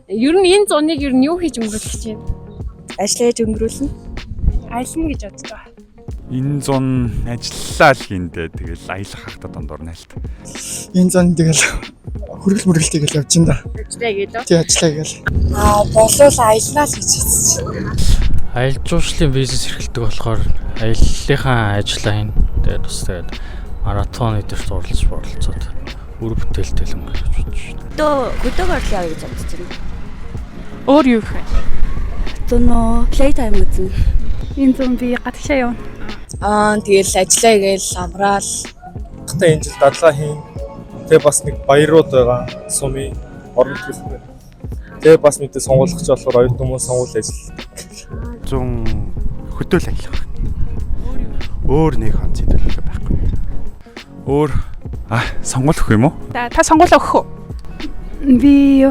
Ер нь энэ зуныг ер нь юу хийж өнгөрүүлэх гэж байна? Ажиллаж өнгөрүүлнэ. Аялна гэж бодож байгаа. Энэ зун ажиллаа л гиндэ тэгэл аялах хахта дондор нэлт. Энэ зон тэгэл хөргөл мөргөл тэгэл явж ин да. Ажиллаа гэдэг. Тий ажиллаа гээл. Болов аялнаа л гэж хэлсэн. Аялал жуулчлалын бизнес эрхэлдэг болохоор аяллахаа ажиллаа хийн. Тэгээд бас тэгээд маратон эдэрт оролцоод үр бүтээлтэй л өнгөрөөж бодож байна. Хөдөөгөр л явъя гэж бодож байна. Өөр юу их вэ? Зөнөө play time үзнэ. Энэ зун би гадагшаа явна. Тэгэл ажиллаа гээл амраал. Гэхдээ энэ жил дадлага хийн. Тэгээ бас нэг баярууд байгаа. Сумын орон төлбөр. Тэгээ бас мэдээ сонгуулах ч болохоор оюутан хүмүүс сонгуул ажил. 100 хөдөөл аялах. Өөр нэг хон зэдэлэх байхгүй. Өөр сонгол өгөх юм уу? Та сонгуулаа өгөх үү? Би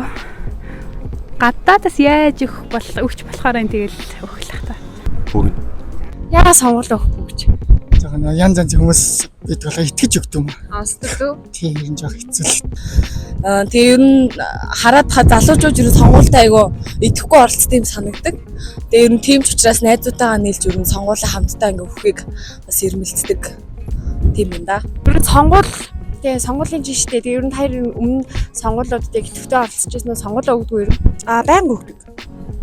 гадаадас яаж өгч болохоор энэ тэгэл өглөх та. Бүгд. Яа сонгуулаа өгөхгүй гэж. Жохоо янз янзын хүмүүс бид болоо итгэж өгдөг юм. Онцлог. Тийм энэ жоо хэцүү. Тэгээ ер нь хараад залуучууд ер нь сонгуультай айгу идэхгүй оролцсон юм санагдаг. Тэгээ ер нь тийм ч учраас найзуудтайгаа нийлж ер нь сонгуулаа хамтдаа ингээ өгөхийг бас эрмэлздэг. Тийм юм да. Ер нь сонгуул тэгээ сонгуулийн жиштэй. Тэгээ ер нь хоёр өмнө сонгуулиудад яг идэвхтэй оролцож байсан нь сонгуулаа өгдөг юм. Байнга өгдөг.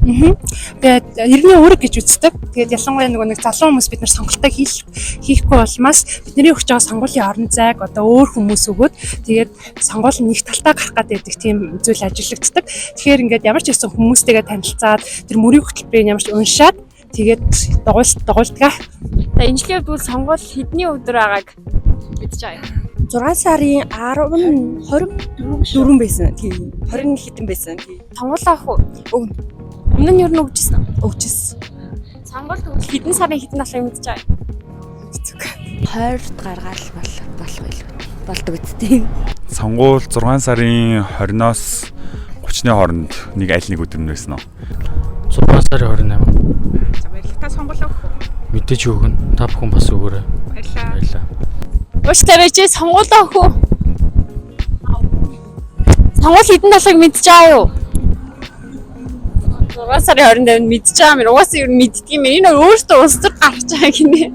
Тэгээд ерний үүрэг гэж үздэг. Тэгээд ялангуяа нэг залуу хүмүүс бид нар сонголтоо хийхгүй болмаас бидний өгч байгаа сонгуулийн орон зайг одоо өөр хүмүүс өгөөд тэгээд сонгуул нь нэг талтаа гарах гэдэг тийм зүйл ажиллагддаг. Тэгэхээр ингээд ямар ч байсан хүмүүстэйгээ танилцаад тэр мөрийн хөтөлбөрийг ямар ч уншаад тэгээд дугуйлдгаа. За энэ жилийн үед бол сонгуул хэдний өдөр байгааг мэдэж байгаа юм. 6 сарын 24 байсан. Тийм 20 хэдэн байсан. Сонгуулаа авах уу? Өгнө. Өмнө нь ер нь өгчсэн. Өгчсэн. Сонгуул төгөл хэдэн сарын хэдэн болохыг мэдэж байгаа юм. 20-д гаргаад болох байлгүй. Болдог үсттэй. Сонгуул 6 сарын 20-оос 30-ны хооронд нэг аль нэг өдөр нь байсан уу? 6 сарын 28. За баярлалаа. Та сонгуулаа өгөх үү? Мэдээж өгнө. Та бүхэн бас өгөөрэй. Баярлалаа. Ууштай байж сонгуулаа өгөх үү? Сонгуул хэдэн болохыг мэдэж байгаа юу? 6 сарын 25-нд мэдж байгаа юм. Угаасаа ер нь мэддэг юм. Энэ өөртөө улс төр гарч байгаа гинэ.